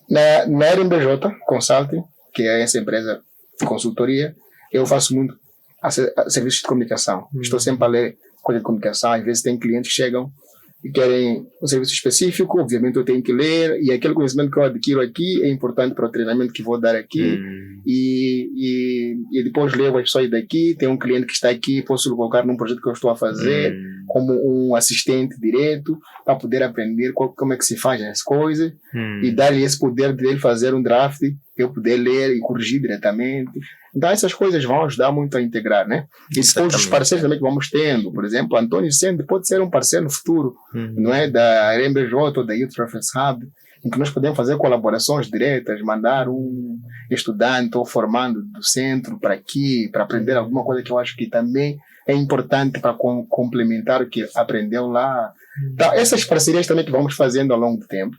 na RMBJ Consulting, que é essa empresa de consultoria, eu faço muito serviços de comunicação. Estou sempre a ler coisa de comunicação. Às vezes tem clientes que chegam e querem um serviço específico, obviamente eu tenho que ler, e aquele conhecimento que eu adquiro aqui é importante para o treinamento que vou dar aqui, e depois levo as pessoas daqui, tem um cliente que está aqui, posso colocar num projeto que eu estou a fazer, como um assistente direto, para poder aprender como é que se faz as coisas, e dar-lhe esse poder de ele fazer um draft, eu poder ler e corrigir diretamente. Então essas coisas vão ajudar muito a integrar, né? E depois os parceiros também que vamos tendo, por exemplo, Antônio Sende pode ser um parceiro no futuro, não é? Da RMBJ ou da Youth Reference Hub, em que nós podemos fazer colaborações diretas, mandar um estudante ou formando do centro para aqui, para aprender alguma coisa que eu acho que também é importante para complementar o que aprendeu lá. Então essas parcerias também que vamos fazendo ao longo do tempo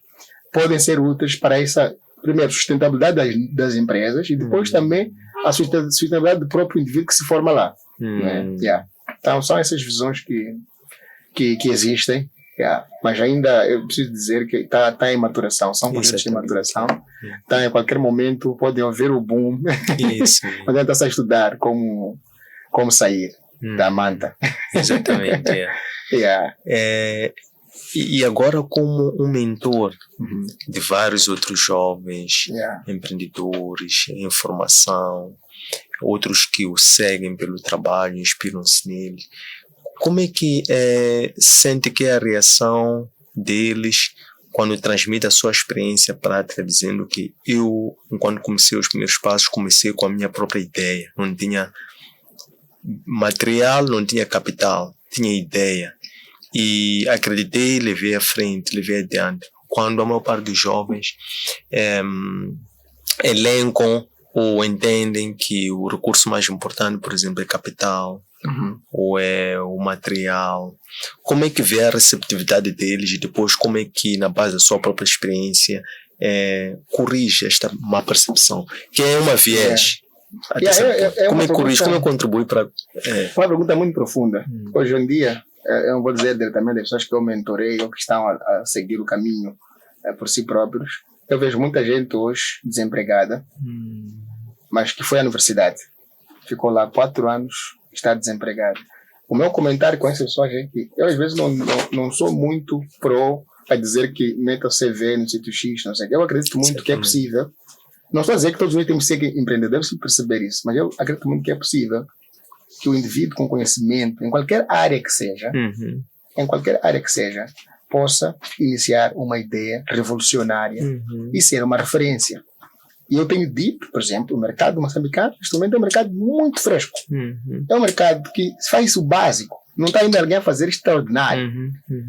podem ser úteis para essa, primeiro, sustentabilidade das empresas, e depois também a sustentabilidade do próprio indivíduo que se forma lá. Né? Então, são essas visões que existem, mas ainda eu preciso dizer que está em maturação, são projetos em maturação. Então, em qualquer momento, pode haver o boom. Podem estar a estudar como sair da manta. Exatamente. E agora, como um mentor de vários outros jovens empreendedores em formação, outros que o seguem pelo trabalho, inspiram-se nele, como é que sente que é a reação deles quando transmite a sua experiência prática, dizendo que eu, quando comecei os primeiros passos, comecei com a minha própria ideia, não tinha material, não tinha capital, tinha ideia. E acreditei, levei à frente, levei adiante. Quando a maior parte dos jovens elencam ou entendem que o recurso mais importante, por exemplo, é capital, ou é o material, como é que vê a receptividade deles e depois como é que, na base da sua própria experiência, corrige esta má percepção, que é uma viés. Como é que corrige, como é que contribui para... Uma pergunta muito profunda. Hoje em dia, eu não vou dizer diretamente das pessoas que eu mentorei ou que estão a seguir o caminho por si próprios. Eu vejo muita gente hoje desempregada, mas que foi à universidade. Ficou lá 4 anos, está desempregado. O meu comentário com essas pessoas é que eu às vezes não sou muito a dizer que meta o CV no sítio X, não sei. Eu acredito muito que é possível. Não estou a dizer que todos nós temos que ser empreendedores e perceber isso, mas eu acredito muito que é possível que o indivíduo com conhecimento, em qualquer área que seja, possa iniciar uma ideia revolucionária e ser uma referência. E eu tenho dito, por exemplo, o mercado moçambicano, neste momento é um mercado muito fresco. É um mercado que faz o básico. Não está indo alguém a fazer extraordinário.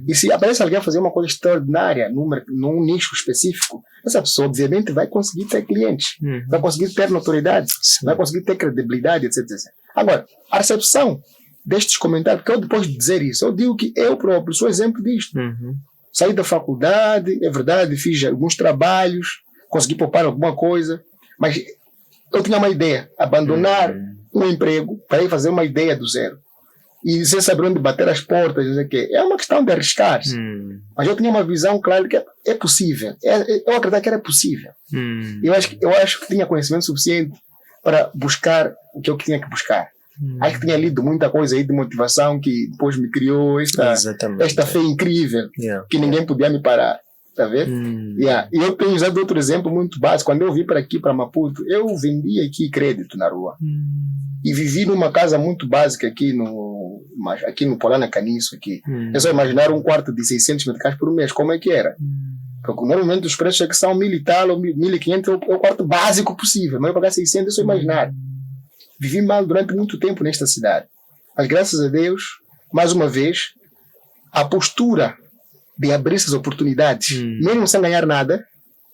E se aparece alguém a fazer uma coisa extraordinária num nicho específico, essa pessoa obviamente vai conseguir ter clientes, vai conseguir ter notoriedade, vai conseguir ter credibilidade, etc. Agora, a recepção destes comentários, porque eu depois de dizer isso, eu digo que eu próprio sou exemplo disto. Saí da faculdade, é verdade, fiz alguns trabalhos, consegui poupar alguma coisa, mas eu tinha uma ideia, abandonar um emprego para ir fazer uma ideia do zero. E sem saber onde bater as portas, não sei o quê. É uma questão de arriscar-se. Mas eu tinha uma visão clara de que é possível. Eu acreditava que era possível. Eu acho que tinha conhecimento suficiente para buscar o que eu tinha que buscar. Acho que tinha lido muita coisa aí de motivação que depois me criou esta fé incrível que ninguém podia me parar. Tá vendo? E eu tenho usado outro exemplo muito básico. Quando eu vim para aqui, para Maputo, eu vendi aqui crédito na rua. E vivi numa casa muito básica aqui no Polana Caniço. Aqui. É só imaginar um quarto de 600 meticais por mês. Como é que era? Porque normalmente os preços é que são 1.000 e tal, ou 1.500 é o quarto básico possível. Mas eu pagar 600 é só imaginar. Vivi mal durante muito tempo nesta cidade. Mas graças a Deus, mais uma vez, a postura de abrir essas oportunidades, mesmo sem ganhar nada,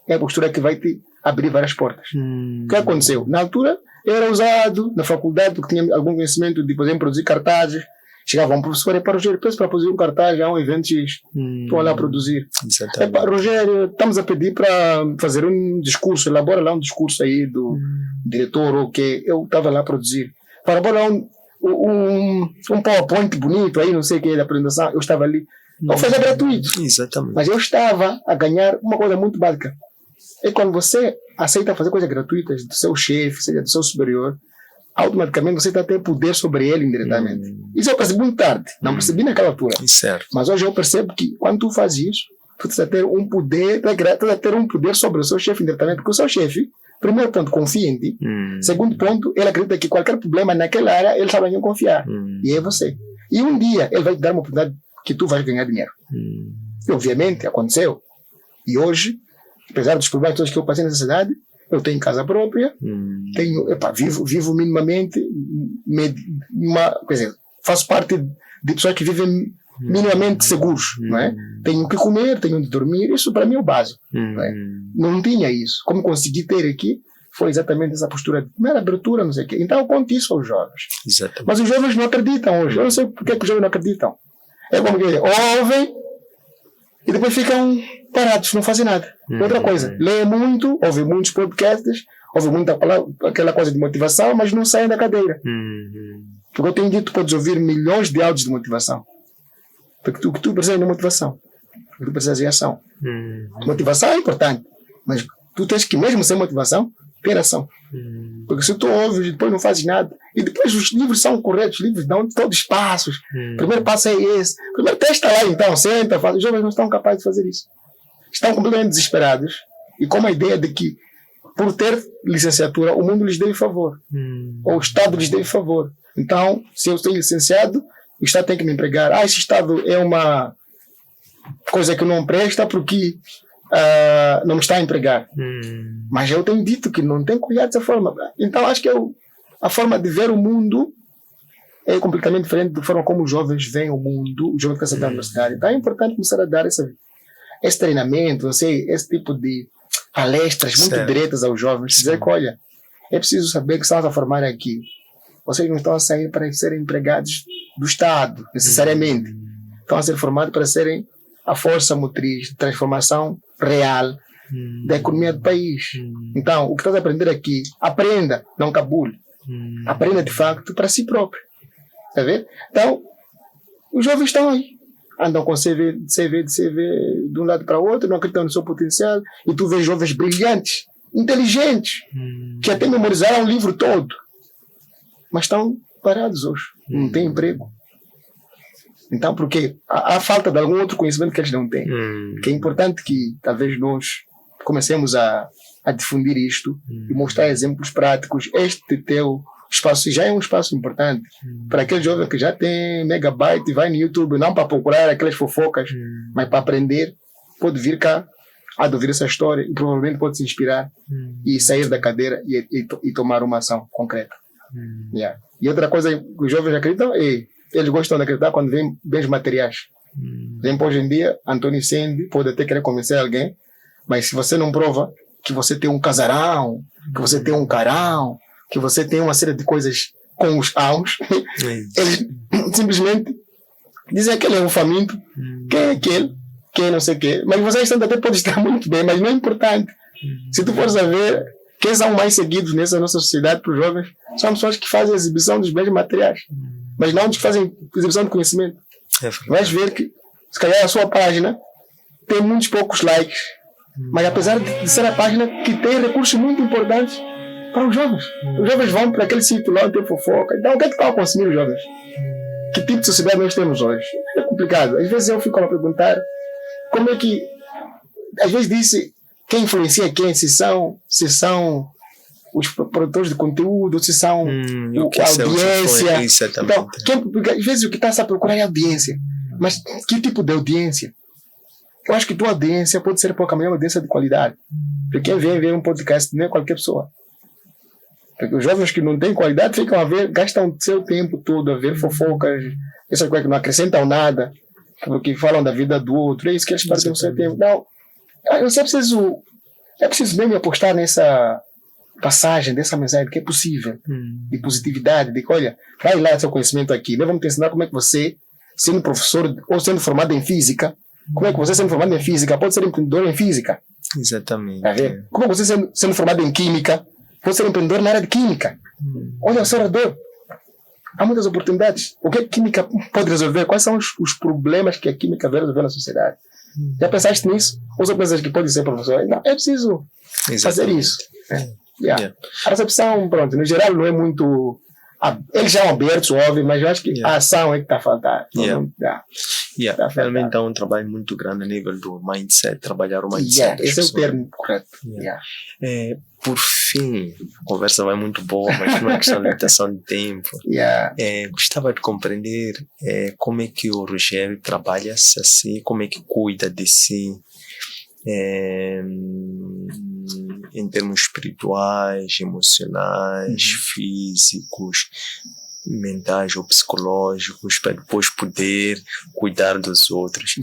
é a postura que vai te abrir várias portas. O que aconteceu? Na altura, eu era usado na faculdade, porque tinha algum conhecimento de, por exemplo, produzir cartazes. Chegava um professor, Rogério, peço para produzir um cartaz, há um evento X. Estou lá a produzir. Rogério, estamos a pedir para fazer um discurso, elabora lá um discurso aí do diretor, ou que eu estava lá a produzir. Para elaborar um PowerPoint bonito aí, não sei o que, da apresentação, eu estava ali. Não fazia gratuito. Exatamente. Mas eu estava a ganhar uma coisa muito básica. É quando você aceita fazer coisas gratuitas do seu chefe, seja do seu superior, automaticamente você está a ter poder sobre ele indiretamente. Isso eu percebi muito tarde, não percebi naquela altura. Certo. Mas hoje eu percebo que quando tu fazes isso, tu estás a ter um poder, estás a ter um poder sobre o seu chefe indiretamente, porque o seu chefe, primeiro ponto, confia em ti. Segundo ponto, ele acredita que qualquer problema naquela área, ele sabe em confiar. E é você. E um dia ele vai te dar uma oportunidade que tu vais ganhar dinheiro. E obviamente aconteceu. E hoje, apesar dos problemas todos que eu passei nessa cidade, eu tenho casa própria, vivo minimamente, quer dizer, faço parte de pessoas que vivem minimamente seguros, não é? Tenho o que comer, tenho onde dormir, isso para mim é o básico. Não tinha isso. Como consegui ter aqui, foi exatamente essa postura de primeira abertura, não sei o quê. Então eu conto isso aos jovens. Exatamente. Mas os jovens não acreditam hoje. Eu não sei porque que os jovens não acreditam. É como que ouvem e depois ficam parados, não fazem nada. Outra coisa, lê muito, ouve muitos podcasts, ouve muita aquela coisa de motivação, mas não saem da cadeira. Porque eu tenho dito, tu podes ouvir milhões de áudios de motivação. Porque o que tu precisas é de motivação. O que tu precisas de ação. Motivação é importante, mas tu tens que, mesmo sem motivação, ter ação. Porque se tu ouves e depois não fazes nada, e depois os livros são corretos, os livros dão todos os passos. O primeiro passo é esse. Primeiro testa lá então, senta, faz. Os jovens não estão capazes de fazer isso. Estão completamente desesperados e com a ideia de que, por ter licenciatura, o mundo lhes deve favor. Ou o Estado lhes deve favor. Então, se eu estou licenciado, o Estado tem que me empregar. Esse Estado é uma coisa que não presta porque não me está a empregar. Mas eu tenho dito que não tem que olhar dessa forma. Então acho que a forma de ver o mundo é completamente diferente da forma como os jovens veem o mundo, os jovens que estão na universidade. Então é importante começar a dar esse treinamento, não sei, esse tipo de palestras muito diretas aos jovens. Dizer que, olha, é preciso saber que estamos a formar aqui. Vocês não estão a sair para serem empregados do Estado, necessariamente. Estão a ser formados para serem a força motriz de transformação real da economia do país. Então, o que estás a aprender aqui, aprenda, não cabule. Aprenda de facto para si próprio. Está vendo? Então, os jovens estão aí. Andam com CV de um lado para o outro, não acreditam no seu potencial. E tu vês jovens brilhantes, inteligentes, que até memorizaram o livro todo. Mas estão parados hoje. Não têm emprego. Então, porque há falta de algum outro conhecimento que eles não têm. Que é importante que talvez nós comecemos a difundir isto e mostrar exemplos práticos. Este teu espaço já é um espaço importante para aquele jovem que já tem megabyte e vai no YouTube, não para procurar aquelas fofocas, mas para aprender, pode vir cá a ouvir essa história e provavelmente pode se inspirar e sair da cadeira e tomar uma ação concreta. E outra coisa que os jovens acreditam é eles gostam de acreditar quando vêm bens materiais. Por exemplo, hoje em dia, Antônio Sendi pode até querer convencer alguém, mas se você não prova que você tem um casarão, que você tem um carão, que você tem uma série de coisas com os almos, eles simplesmente dizem que ele é um faminto, quem é aquele, quem não sei o quê. Mas vocês até podem estar muito bem, mas não é importante. Se tu fores a ver, quem são mais seguidos nessa nossa sociedade para os jovens são pessoas que fazem exibição dos bens materiais. Mas não os que fazem exibição de conhecimento. Vais ver que, se calhar, a sua página tem muitos poucos likes. Mas apesar de ser a página que tem recursos muito importantes para os jovens. Os jovens vão para aquele sítio lá onde tem fofoca. Então, o que é que estão a consumir os jovens? Que tipo de sociedade nós temos hoje? É complicado. Às vezes eu fico a perguntar como é que... Às vezes disse quem influencia quem, se são os produtores de conteúdo, se são a audiência. Então, porque às vezes o que está a procurar é audiência. Mas que tipo de audiência? Eu acho que tua audiência pode ser pouca, mas é uma audiência de qualidade. Porque quem vem ver um podcast não é qualquer pessoa. Porque os jovens que não têm qualidade ficam a ver, gastam seu tempo todo a ver fofocas, essas coisas que não acrescentam nada. porque falam da vida do outro, é isso que eles perdem o seu tempo. Não, é preciso mesmo apostar nessa passagem dessa mensagem que é possível, de positividade, de que, olha, vai lá seu conhecimento aqui, nós vamos te ensinar como é que você, sendo professor ou sendo formado em física, como é que você, sendo formado em física, pode ser empreendedor em física. Exatamente. Tá vendo? Como é que você, sendo formado em química, pode ser empreendedor na área de química. Olha, observador, há muitas oportunidades. O que a química pode resolver? Quais são os problemas que a química vai resolver na sociedade? Já pensaste nisso? Ou só pensas que pode ser professor? Não, é preciso fazer isso. A recepção, pronto, no geral não é muito... Eles já são abertos, óbvio, mas eu acho que a ação é que está a faltar. Realmente há um trabalho muito grande a nível do mindset, trabalhar o mindset. Esse é o termo correto. Por fim, a conversa vai muito boa, mas não é questão de limitação de tempo. Gostava de compreender como é que o Rogério trabalha-se assim, como é que cuida de si, em termos espirituais, emocionais, físicos, mentais ou psicológicos, para depois poder cuidar dos outros.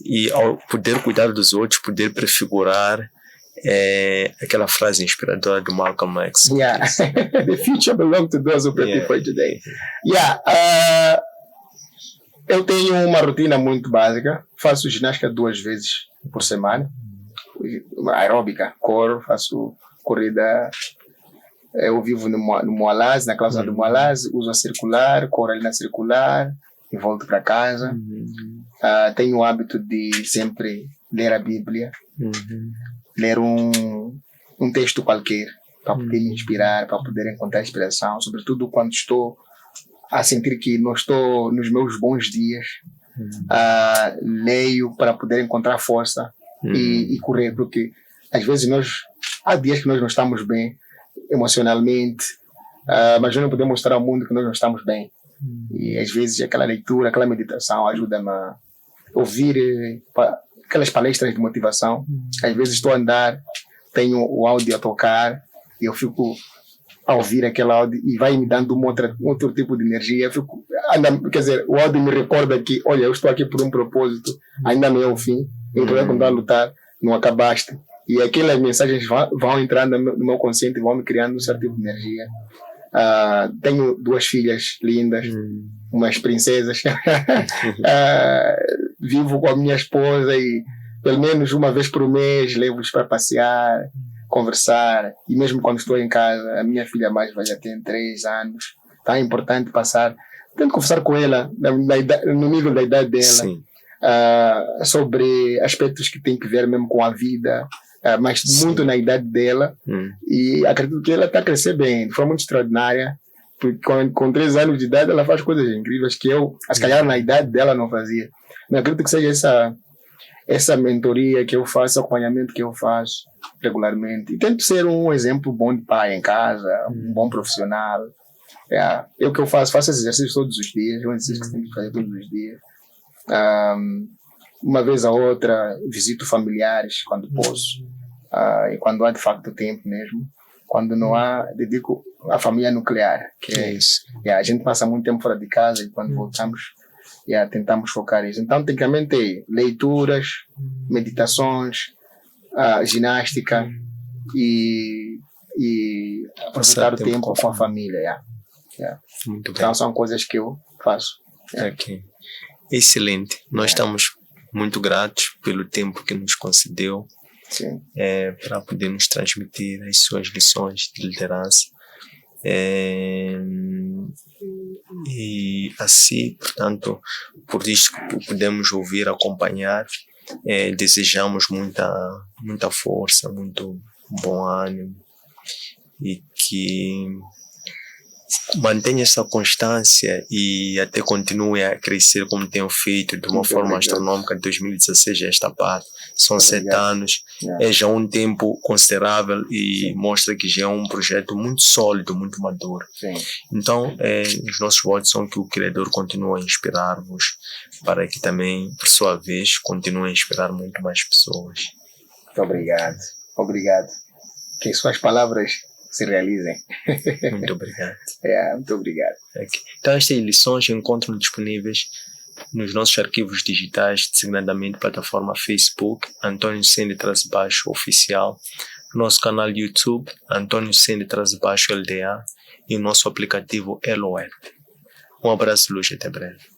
E ao poder cuidar dos outros, poder prefigurar aquela frase inspiradora do Malcolm X. The future belongs to those who prepare for today. Eu tenho uma rotina muito básica. Faço ginástica 2 vezes por semana. Aeróbica, corro, faço corrida. Eu vivo no Moalaz, na cláusula do Moalaz, uso a circular, corro ali na circular e volto para casa. Tenho o hábito de sempre ler a Bíblia, ler um texto qualquer, para poder me inspirar, para poder encontrar inspiração, sobretudo quando estou a sentir que não estou nos meus bons dias. Leio para poder encontrar força e correr, porque às vezes há dias que nós não estamos bem emocionalmente, mas nós não podemos mostrar ao mundo que nós não estamos bem. E às vezes aquela leitura, aquela meditação ajuda-me a ouvir aquelas palestras de motivação. Às vezes estou a andar, tenho o áudio a tocar e eu fico a ouvir aquele áudio e vai me dando um outro tipo de energia. Eu fico, quer dizer, o áudio me recorda que, olha, eu estou aqui por um propósito, ainda não é o fim, então é quando a lutar, não acabaste. E aquelas mensagens vão entrando no meu consciente e vão me criando um certo tipo de energia. Tenho 2 filhas lindas, umas princesas. Vivo com a minha esposa e pelo menos uma vez por mês levo-os para passear, conversar. E mesmo quando estou em casa, a minha filha mais velha tem 3 anos. Então é importante tento conversar com ela no nível da idade dela, sobre aspectos que têm que ver mesmo com a vida, mas muito na idade dela. E acredito que ela está a crescer bem, de forma muito extraordinária, porque com 3 anos de idade ela faz coisas incríveis que eu, se calhar na idade dela, não fazia. Mas acredito que seja essa mentoria que eu faço, esse acompanhamento que eu faço regularmente. E tento ser um exemplo bom de pai em casa, um bom profissional. O que eu faço esse exercício todos os dias, é um exercício que tenho que fazer todos os dias. Uma vez a outra visito familiares quando posso, e quando há de facto tempo mesmo. Quando não há, dedico à família nuclear, que é isso. A gente passa muito tempo fora de casa e quando voltamos tentamos focar isso. Então, tecnicamente, leituras, meditações, ginástica e aproveitar o tempo com a família. Muito bem. Então, são coisas que eu faço. Okay. Excelente. Nós estamos muito gratos pelo tempo que nos concedeu para poder nos transmitir as suas lições de liderança. E assim, portanto, por isso que podemos ouvir, acompanhar, desejamos muita força, muito bom ânimo e que mantenha essa constância e até continue a crescer como tem feito de uma forma astronômica. De 2016 a esta parte são 7 anos, é já um tempo considerável e mostra que já é um projeto muito sólido, muito maduro. Então os nossos votos são que o Criador continue a inspirar-vos para que também, por sua vez, continue a inspirar muito mais pessoas. Muito obrigado, que suas palavras se realizem. Muito obrigado. Muito obrigado. Okay. Então estas lições encontram disponíveis nos nossos arquivos digitais, designadamente plataforma Facebook, António Sende-Oficial, nosso canal YouTube, António Sende-LDA e o nosso aplicativo LOL. Um abraço, Luz, até breve.